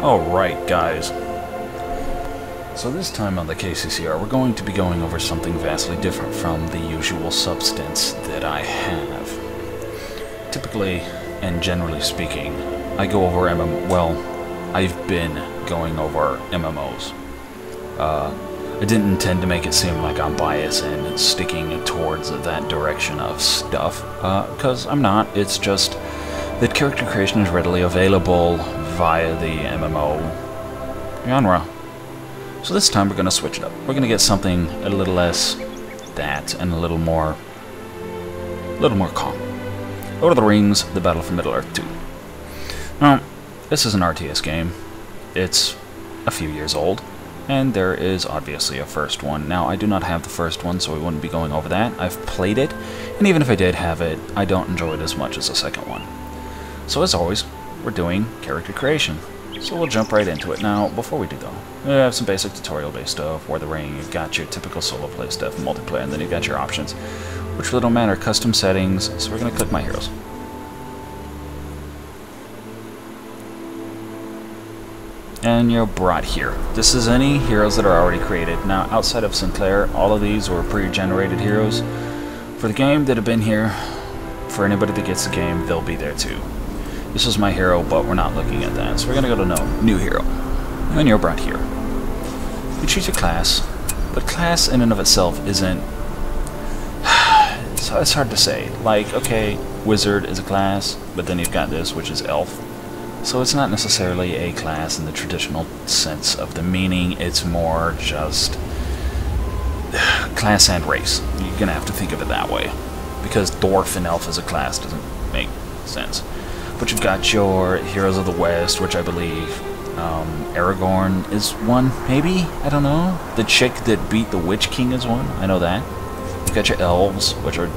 Alright guys, so this time on the KCCR we're going to be going over something vastly different from the usual substance that I have. Typically, and generally speaking, I go over I've been going over MMOs. I didn't intend to make it seem like I'm biased and sticking towards that direction of stuff, because I'm not. It's just that character creation is readily available via the MMO genre. So this time we're going to switch it up. We're going to get something a little less that and a little more calm. Lord of the Rings, The Battle for Middle-earth 2. Now, this is an RTS game. It's a few years old, and there is obviously a first one. Now, I do not have the first one, so we wouldn't be going over that. I've played it, and even if I did have it, I don't enjoy it as much as the second one. So as always, we're doing character creation. So we'll jump right into it. Now, before we do though, we have some basic tutorial-based stuff. War of the Ring, you've got your typical solo play stuff, multiplayer, and then you've got your options, which really don't matter. Custom settings, so we're going to click My Heroes. And you're brought here. This is any heroes that are already created. Now, outside of Sinclair, all of these were pre-generated heroes. For the game that have been here, for anybody that gets the game, they'll be there too. This is my hero, but we're not looking at that. So we're going to go to New Hero. And then you're brought here. You choose your class, but class in and of itself isn't... so it's hard to say. Like, okay, Wizard is a class, but then you've got this, which is Elf. So it's not necessarily a class in the traditional sense of the meaning. It's more just class and race. You're going to have to think of it that way. Because Dwarf and Elf as a class doesn't make sense. But you've got your Heroes of the West, which I believe Aragorn is one, maybe? I don't know. The chick that beat the Witch King is one. I know that. You've got your Elves, which are,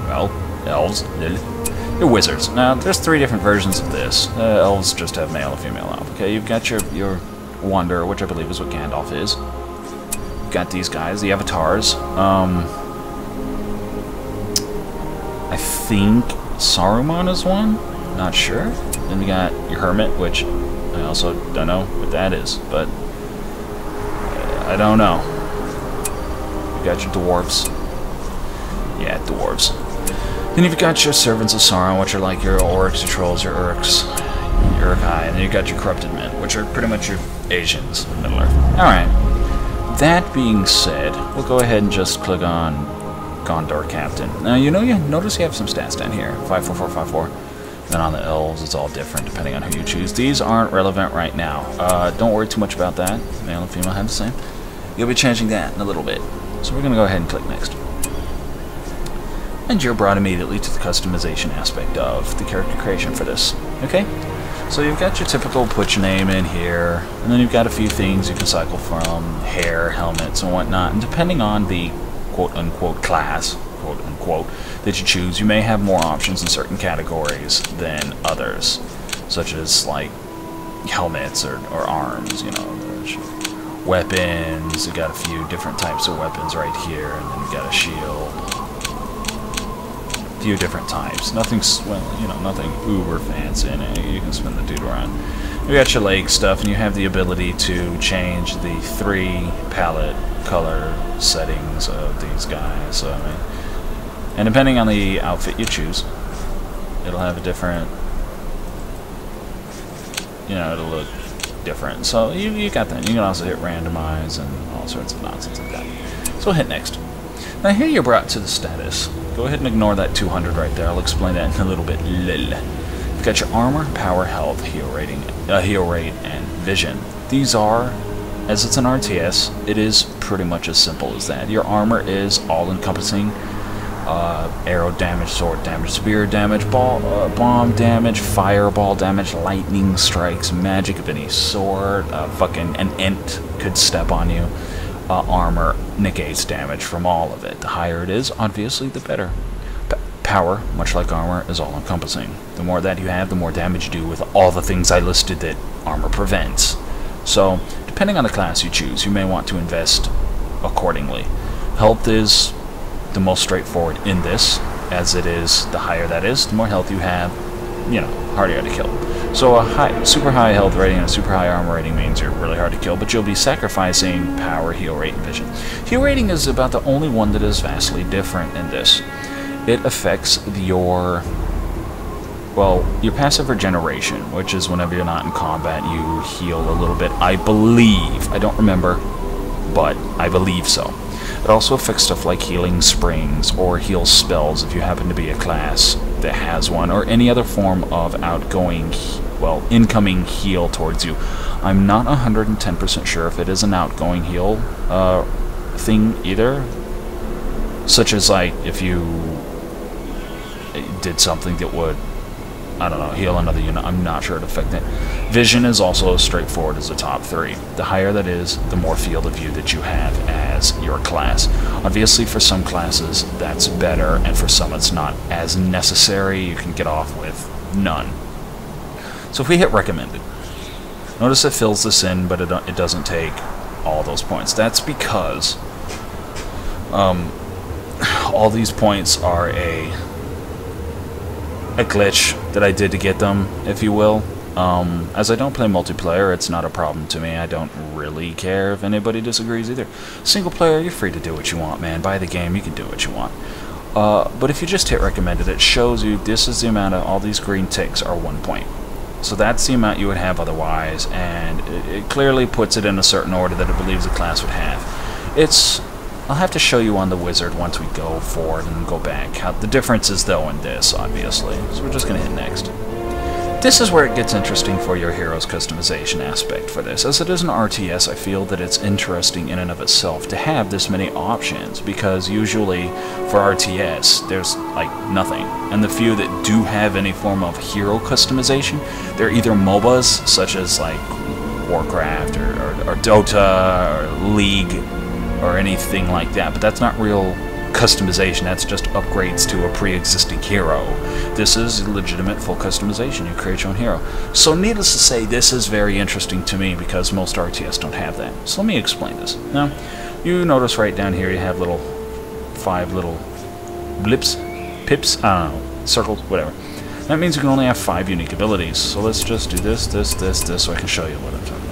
well, Elves. You're Wizards. Now, there's 3 different versions of this. Elves just have male and female elf. Okay, you've got your Wanderer, which I believe is what Gandalf is. You've got these guys, the Avatars. I think Saruman is one. Not sure. Then you got your Hermit, which I also don't know what that is, but I don't know. You got your Dwarves. Yeah, Dwarves. Then you've got your Servants of Sauron, which are like your Orcs, your Trolls, your Urks, your Urkai, and then you've got your Corrupted Men, which are pretty much your Asians, Middle-earth. Alright. That being said, we'll go ahead and just click on Gondor Captain. Now, you notice you have some stats down here. 54454. Then on the Elves, it's all different depending on who you choose. These aren't relevant right now. Don't worry too much about that. Male and female have the same. You'll be changing that in a little bit. So we're going to go ahead and click Next. And you're brought immediately to the customization aspect of the character creation for this. Okay? So you've got your typical put your name in here, and then you've got a few things you can cycle from, hair, helmets, and whatnot. And depending on the quote-unquote class, quote-unquote, that you choose, you may have more options in certain categories than others, such as, like, helmets or arms, you know, weapons. You got a few different types of weapons right here, and then you got a shield. A few different types. Nothing's, well, you know, nothing uber fancy in it. You can spin the dude around. You got your leg stuff, and you have the ability to change the 3 palette color settings of these guys. So, I mean, and depending on the outfit you choose, it'll have a different, you know, it'll look different. So you got that. You can also hit randomize and all sorts of nonsense like that. So we'll hit Next. Now here you're brought to the status. Go ahead and ignore that 200 right there. I'll explain that in a little bit. You've got your armor, power, health, heal rate, and vision. These are, as it's an RTS, it is pretty much as simple as that. Your armor is all-encompassing. Arrow damage, sword damage, spear damage, bomb damage, fireball damage, lightning strikes, magic of any sort, fucking an ent could step on you. Armor negates damage from all of it. The higher it is, obviously, the better. Power, much like armor, is all-encompassing. The more that you have, the more damage you do with all the things I listed that armor prevents. So, depending on the class you choose, you may want to invest accordingly. Health is the most straightforward in this, as it is the higher that is, the more health you have, you know, harder to kill. So a super high health rating and a super high armor rating means you're really hard to kill, but you'll be sacrificing power, heal rate, and vision. Heal rating is about the only one that is vastly different in this. It affects your passive regeneration, which is whenever you're not in combat, you heal a little bit. I believe. I don't remember, but I believe so. It also affects stuff like healing springs or heal spells if you happen to be a class that has one, or any other form of outgoing, incoming heal towards you. I'm not 110% sure if it is an outgoing heal thing either, such as like if you did something that would, I don't know, heal another unit. I'm not sure it affects it. Vision is also as straightforward as the top 3. The higher that is, the more field of view that you have as your class. Obviously, for some classes, that's better, and for some, it's not as necessary. You can get off with none. So if we hit recommended, notice it fills this in, but it doesn't take all those points. That's because all these points are a glitch that I did to get them, if you will. As I don't play multiplayer, it's not a problem to me. I don't really care if anybody disagrees either. Single player, you're free to do what you want, man. Buy the game, you can do what you want. But if you just hit recommended, it shows you this is the amount of all these green ticks are 1 point. So that's the amount you would have otherwise, and it clearly puts it in a certain order that it believes the class would have. I'll have to show you on the wizard once we go forward and go back. The difference is, though, in this, obviously. So we're just going to hit next. This is where it gets interesting for your hero's customization aspect for this. As it is an RTS, I feel that it's interesting in and of itself to have this many options, because usually for RTS, there's like nothing. And the few that do have any form of hero customization, they're either MOBAs, such as like Warcraft or Dota or League, or anything like that, but that's not real customization. That's just upgrades to a pre-existing hero. This is legitimate full customization. You create your own hero. So needless to say, this is very interesting to me because most RTS don't have that. So let me explain this. Now, you notice right down here you have 5 little blips, pips, I don't know, circles, whatever. That means you can only have 5 unique abilities. So let's just do this, so I can show you what I'm talking about.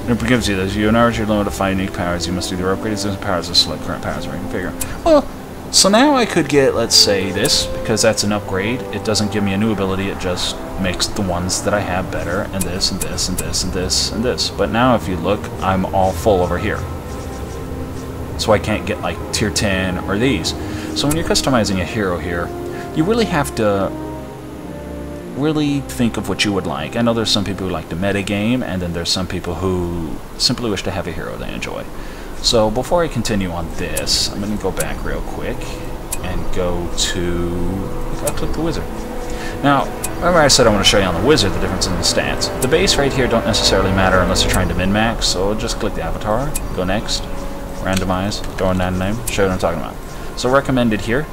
It gives you this. You enlarge your limit to 5 unique powers. You must either upgrade existing powers or select current powers or reconfigure. Well, so now I could get, let's say, this, because that's an upgrade. It doesn't give me a new ability, it just makes the ones that I have better, and this, and this, and this, and this, and this. But now if you look, I'm all full over here. So I can't get, like, tier 10 or these. So when you're customizing a hero here, you really have to really think of what you would like. I know there's some people who like to metagame, and then there's some people who simply wish to have a hero they enjoy. So before I continue on this, I'm going to go back real quick and go to... I'll click the wizard. Now, remember I said I want to show you on the wizard the difference in the stats. The base right here don't necessarily matter unless you're trying to min-max, so just click the avatar, go next, randomize, throw in that name, show you what I'm talking about. So recommended here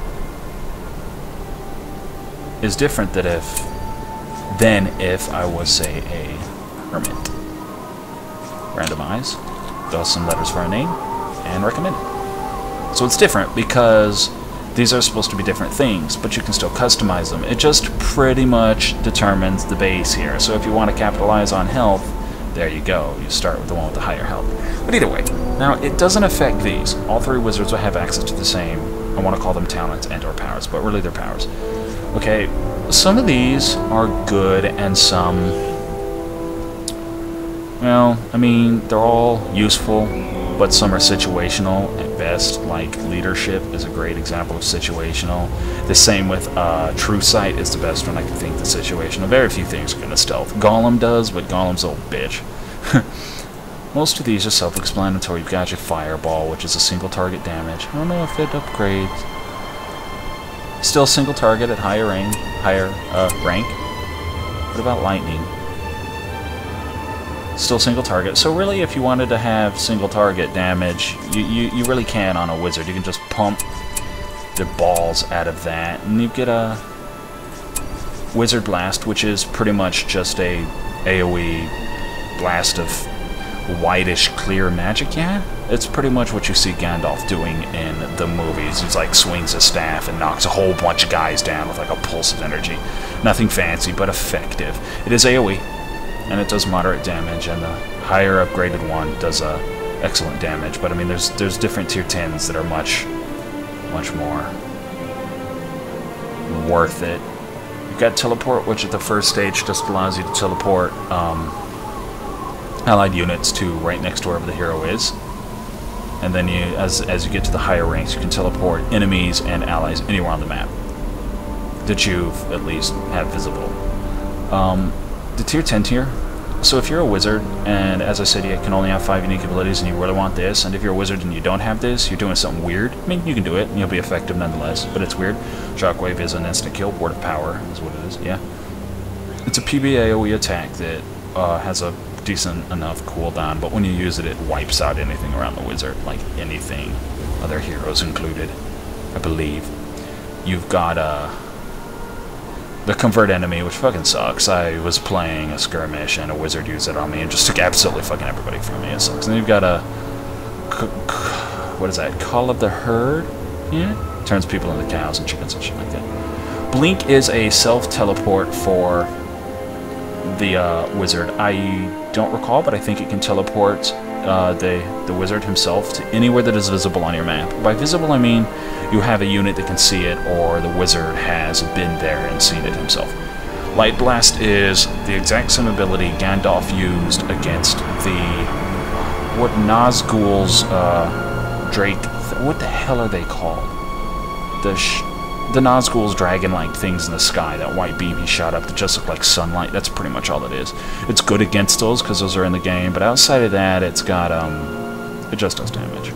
is different than if I was, say, a hermit. Randomize, draw some letters for a name, and recommend it. So it's different because these are supposed to be different things, but you can still customize them. It just pretty much determines the base here. So if you want to capitalize on health, there you go. You start with the one with the higher health. But either way, now it doesn't affect these. All 3 wizards will have access to the same, I want to call them talents and or powers, but really they're powers. Okay, some of these are good and some, well, I mean, they're all useful, but some are situational at best, like leadership is a great example of situational. The same with True Sight is the best one I can think that's situational. Very few things are going to stealth. Golem does, but Golem's a old bitch. Most of these are self-explanatory. You've got your Fireball, which is a single target damage. I don't know if it upgrades. Still single target at higher rank. What about Lightning? Still single target. So really, if you wanted to have single target damage, you really can on a wizard. You can just pump the balls out of that, and you get a Wizard Blast, which is pretty much just a AoE blast of whitish, clear magic, yeah, it's pretty much what you see Gandalf doing in the movies. He's like swings his staff and knocks a whole bunch of guys down with like a pulse of energy. Nothing fancy, but effective. It is AoE, and it does moderate damage, and the higher upgraded one does excellent damage. But I mean, there's different tier 10s that are much more worth it. You've got teleport, which at the first stage just allows you to teleport allied units to right next to wherever the hero is. And then you, as you get to the higher ranks, you can teleport enemies and allies anywhere on the map that you at least have visible. The tier 10 tier. So if you're a wizard, and as I said, you can only have 5 unique abilities, and you really want this, and if you're a wizard and you don't have this, you're doing something weird. I mean, you can do it, and you'll be effective nonetheless, but it's weird. Shockwave is an instant kill. Word of Power is what it is, yeah. It's a PB AoE attack that has a decent enough cooldown, but when you use it, it wipes out anything around the wizard, like anything, other heroes included, I believe. You've got the convert enemy, which fucking sucks. I was playing a skirmish and a wizard used it on me and just took absolutely fucking everybody from me. It sucks. And then you've got a what is that? Call of the Herd? Yeah, turns people into cows and chickens and shit like that. Blink is a self-teleport for the wizard. I don't recall, but I think it can teleport the wizard himself to anywhere that is visible on your map. By visible, I mean you have a unit that can see it, or the wizard has been there and seen it himself. Light Blast is the exact same ability Gandalf used against what Nazgul's Drake. What the hell are they called? The Nazgul's dragon-like things in the sky, that white beam he shot up that just look like sunlight. That's pretty much all it is. It's good against those because those are in the game, but outside of that, it's got it just does damage.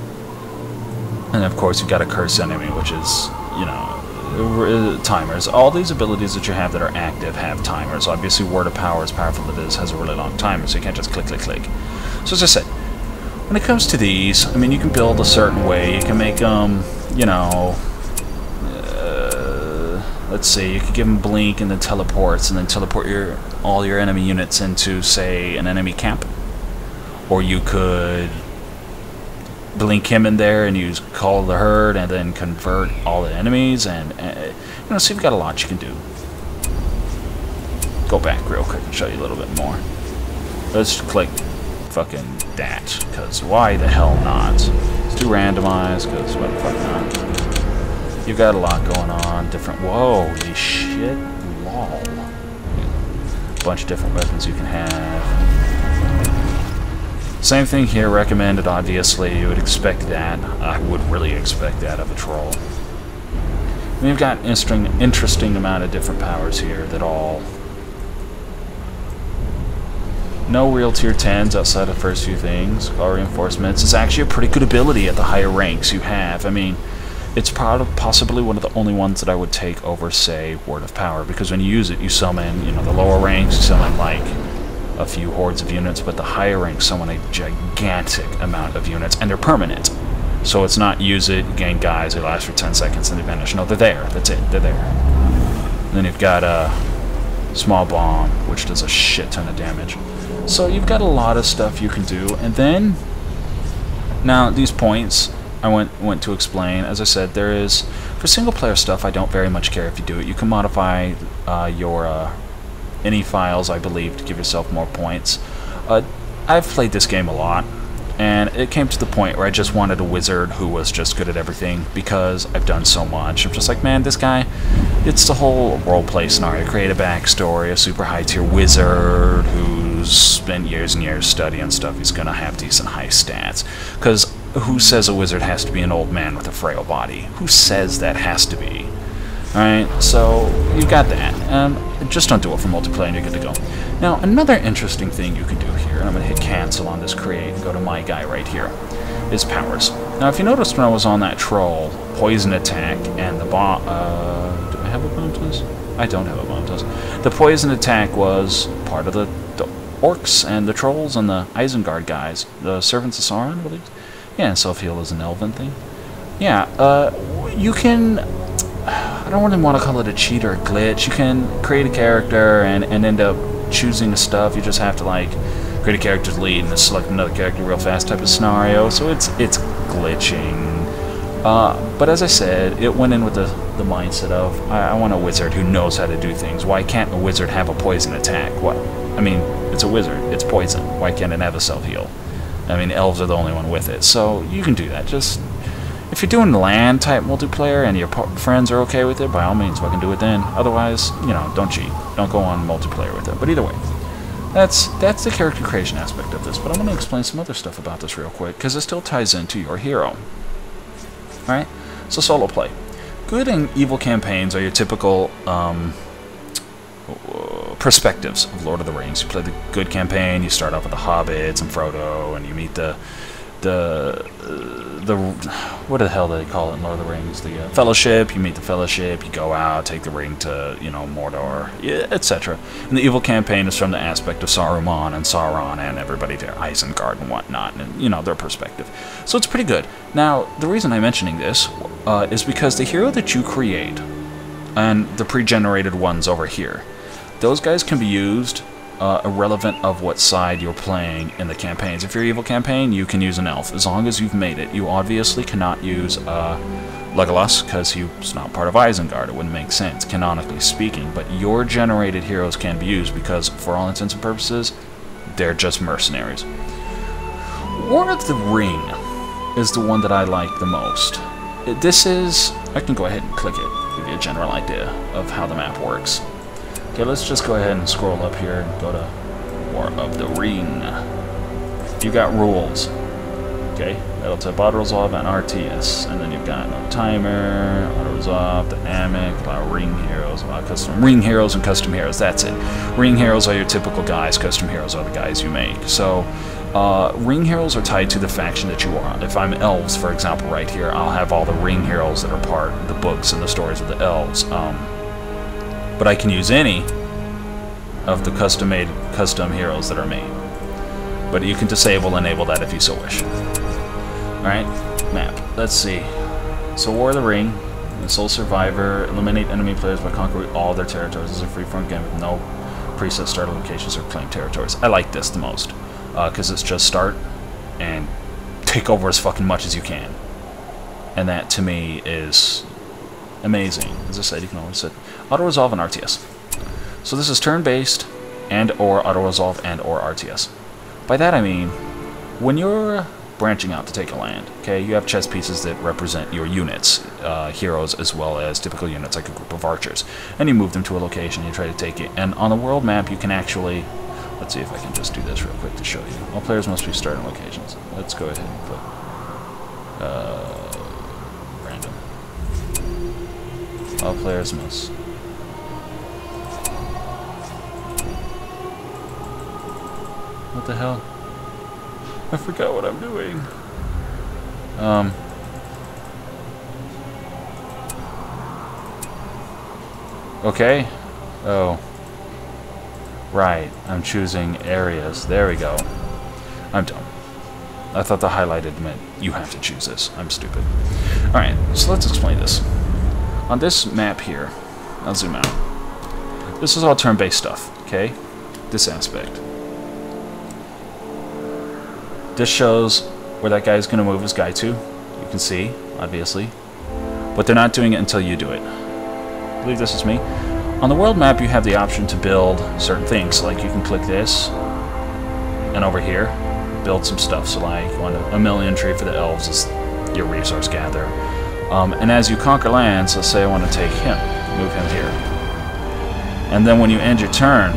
And of course, you've got a curse enemy, which is, you know, timers. All these abilities that you have that are active have timers. Obviously, Word of Power, as powerful as it is, has a really long timer, so you can't just click, click, click. So as I said, when it comes to these, I mean, you can build a certain way. You can make them, you know, let's see, you could give them blink and then teleports, and then teleport all your enemy units into, say, an enemy camp. Or you could blink him in there and use Call of the Herd and then convert all the enemies, and you know, so you've got a lot you can do. Go back real quick and show you a little bit more. Let's click fucking that, because why the hell not? Let's do randomize, because what the fuck not? You've got a lot going on, different, whoa, holy shit, lol. Bunch of different weapons you can have. Same thing here, recommended, obviously. You would expect that. I would really expect that of a troll. We've got an interesting amount of different powers here that all... No real tier 10s outside of the first few things. Call reinforcements. It's actually a pretty good ability at the higher ranks you have. I mean, it's possibly one of the only ones that I would take over, say, Word of Power, because when you use it, you summon, you know, the lower ranks, you summon, like, a few hordes of units, but the higher ranks summon a gigantic amount of units, and they're permanent. So it's not use it, gain guys, they last for 10 seconds, and they vanish. No, they're there. That's it. They're there. And then you've got a small bomb, which does a shit ton of damage. So you've got a lot of stuff you can do, and then... Now, these points... I went to explain, as I said, there is, for single player stuff, I don't very much care if you do it. You can modify your any files, I believe, to give yourself more points. I've played this game a lot, and it came to the point where I just wanted a wizard who was just good at everything, because I've done so much. I'm just like, man, this guy, it's the whole roleplay scenario. Create a backstory, a super high tier wizard who's spent years and years studying stuff. He's gonna have decent high stats, because who says a wizard has to be an old man with a frail body? Who says that has to be? Alright, so you've got that. Just don't do it for multiplayer and you're good to go. Now, another interesting thing you can do here, and I'm going to hit cancel on this create and go to my guy right here, is powers. Now, if you noticed when I was on that troll, poison attack and the bomb... do I have a bomb test? I don't have a bomb test. The poison attack was part of the orcs and the trolls and the Isengard guys. The servants of Sauron, I believe. Yeah, self-heal is an elven thing. Yeah, you can... I don't really want to call it a cheat or a glitch. You can create a character and end up choosing stuff. You just have to, like, create a character to lead and then select another character real fast type of scenario. So it's glitching. But as I said, it went in with the mindset of, I want a wizard who knows how to do things. Why can't a wizard have a poison attack? What? I mean, it's a wizard. It's poison. Why can't it have a self-heal? I mean, elves are the only one with it. So you can do that. Just, if you're doing land type multiplayer and your friends are okay with it, by all means, fucking do it then. Otherwise, you know, don't cheat. Don't go on multiplayer with it. But either way, that's the character creation aspect of this. But I'm going to explain some other stuff about this real quick, because it still ties into your hero. Alright? So solo play. Good and evil campaigns are your typical perspectives of Lord of the Rings. You play the good campaign, you start off with the hobbits and Frodo, and you meet the what the hell do they call it in Lord of the Rings? The Fellowship. You meet the Fellowship. You go out, take the ring to, you know, Mordor, yeah, etc. And the evil campaign is from the aspect of Saruman and Sauron and everybody there, Isengard and whatnot, and you know, their perspective. So it's pretty good. Now, the reason I'm mentioning this is because the hero that you create and the pre-generated ones over here, those guys can be used irrelevant of what side you're playing in the campaigns. If you're evil campaign, you can use an elf, as long as you've made it. You obviously cannot use Legolas, because he's not part of Isengard. It wouldn't make sense, canonically speaking. But your generated heroes can be used, because for all intents and purposes, they're just mercenaries. War of the Ring is the one that I like the most. This is... I can go ahead and click it, give you a general idea of how the map works. Okay, let's just go ahead and scroll up here and go to War of the Ring. You got rules. Okay, that'll type auto-resolve and RTS. And then you've got no timer, auto-resolve, dynamic, allow ring heroes, allow custom ring heroes and custom heroes. That's it. Ring heroes are your typical guys, custom heroes are the guys you make. So, ring heroes are tied to the faction that you are. If I'm Elves, for example, right here, I'll have all the ring heroes that are part of the books and the stories of the Elves. But I can use any of the custom heroes that are made. But you can disable, enable that if you so wish. Alright, map. Let's see. So War of the Ring, the sole survivor, eliminate enemy players by conquering all their territories. This is a free-form game with no preset starter locations or claim territories. I like this the most, because it's just start and take over as fucking much as you can. And that, to me, is amazing. As I said, you can always set auto-resolve and RTS. So this is turn-based and or auto-resolve and or RTS. By that I mean, when you're branching out to take a land, okay, you have chess pieces that represent your units, heroes as well as typical units like a group of archers. And you move them to a location, you try to take it. And on the world map you can actually, let's see if I can just do this real quick to show you. All players must be starting locations. Let's go ahead and put random. All players must. What the hell? I forgot what I'm doing. Okay. Oh. Right. I'm choosing areas. There we go. I'm dumb. I thought the highlighted meant you have to choose this. I'm stupid. Alright, so let's explain this. On this map here, I'll zoom out. This is all turn-based stuff, okay? This aspect. This shows where that guy is going to move his guy to. You can see, obviously. But they're not doing it until you do it. I believe this is me. On the world map, you have the option to build certain things. Like you can click this, and over here, build some stuff. So like, you want a million tree for the elves is your resource gather. And as you conquer lands, let's say I want to take him, move him here. And then when you end your turn,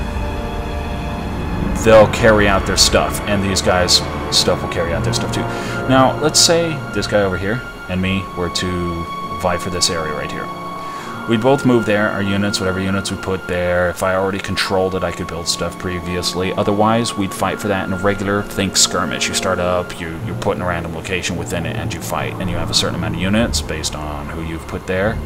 they'll carry out their stuff, and these guys' stuff will carry out their stuff too. Now, let's say this guy over here and me were to vie for this area right here. We'd both move there, our units, whatever units we put there. If I already controlled it, I could build stuff previously. Otherwise, we'd fight for that in a regular, think skirmish. You start up, you're put in a random location within it, and you fight. And you have a certain amount of units based on who you've put there.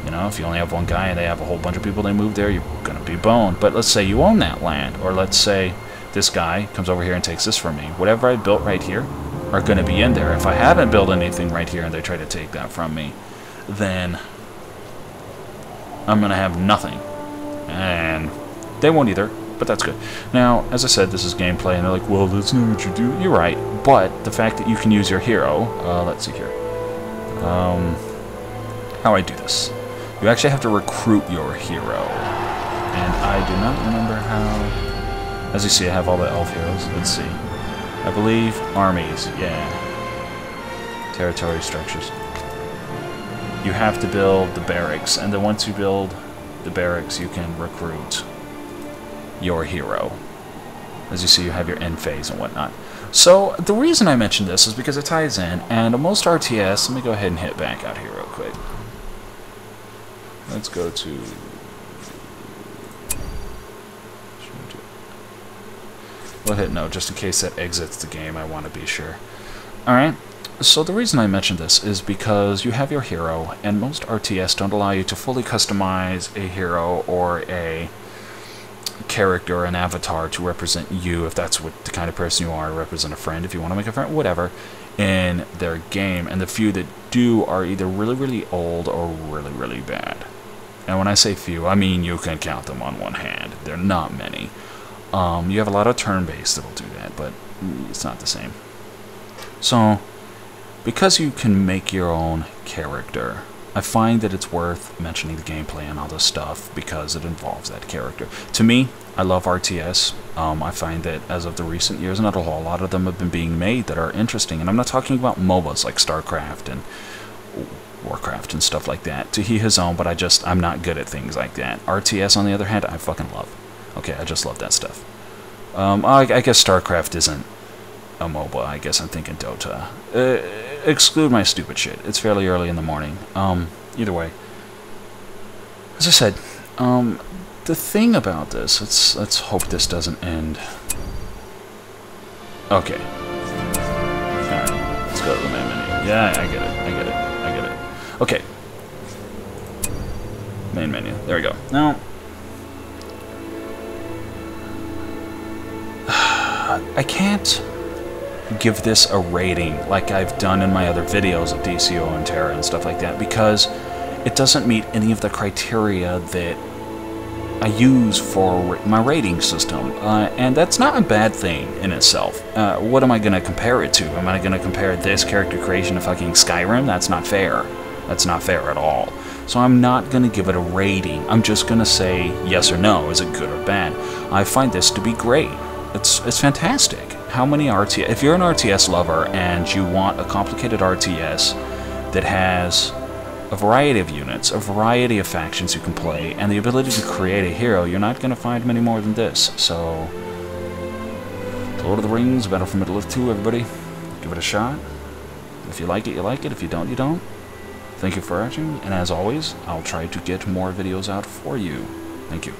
You know, if you only have one guy and they have a whole bunch of people they move there, you're going to be boned. But let's say you own that land, or let's say this guy comes over here and takes this from me. Whatever I built right here are going to be in there. If I haven't built anything right here and they try to take that from me, then I'm going to have nothing. And they won't either. but that's good. Now, as I said, this is gameplay, and they're like, well, that's not what you do. You're right, but the fact that you can use your hero, let's see here, how I do this. You actually have to recruit your hero, and I do not remember how. As you see, I have all the elf heroes. Let's see. I believe armies, yeah. Territory structures. You have to build the barracks, and then once you build the barracks, you can recruit your hero. As you see, you have your end phase and whatnot. So, the reason I mentioned this is because it ties in, and most RTS, let me go ahead and hit back out here real quick. Let's go to... We'll hit no, just in case that exits the game, I want to be sure. Alright, so the reason I mentioned this is because you have your hero, and most RTS don't allow you to fully customize a hero or a character, an avatar to represent you, if that's what the kind of person you are, represent a friend, if you want to make a friend, whatever, in their game. And the few that do are either really, really old or really, really bad. And when I say few, I mean you can count them on one hand. They're not many. You have a lot of turn-based that'll do that, but it's not the same. So, because you can make your own character, I find that it's worth mentioning the gameplay and all this stuff because it involves that character. To me, I love RTS. I find that as of the recent years, not a whole lot of them have been being made that are interesting. And I'm not talking about MOBAs like StarCraft and Warcraft and stuff like that. To he his own, but I'm not good at things like that. RTS, on the other hand, I fucking love. Okay, I just love that stuff. I guess StarCraft isn't a MOBA. I guess I'm thinking Dota. Exclude my stupid shit. It's fairly early in the morning. Either way. As I said, the thing about this, let's hope this doesn't end. Okay. Alright, let's go to the main menu. Yeah, I get it. Okay. Main menu. There we go. Now, I can't give this a rating like I've done in my other videos of DCO and Terra and stuff like that because it doesn't meet any of the criteria that I use for my rating system, and that's not a bad thing in itself. What am I going to compare it to? Am I going to compare this character creation to fucking Skyrim? That's not fair. That's not fair at all. So I'm not going to give it a rating. I'm just going to say yes or no. Is it good or bad? I find this to be great. It's fantastic. How many RTS... If you're an RTS lover and you want a complicated RTS that has a variety of units, a variety of factions you can play, and the ability to create a hero, you're not going to find many more than this. So, Lord of the Rings, Battle for Middle-earth 2, everybody. Give it a shot. If you like it, you like it. If you don't, you don't. Thank you for watching, and as always, I'll try to get more videos out for you. Thank you.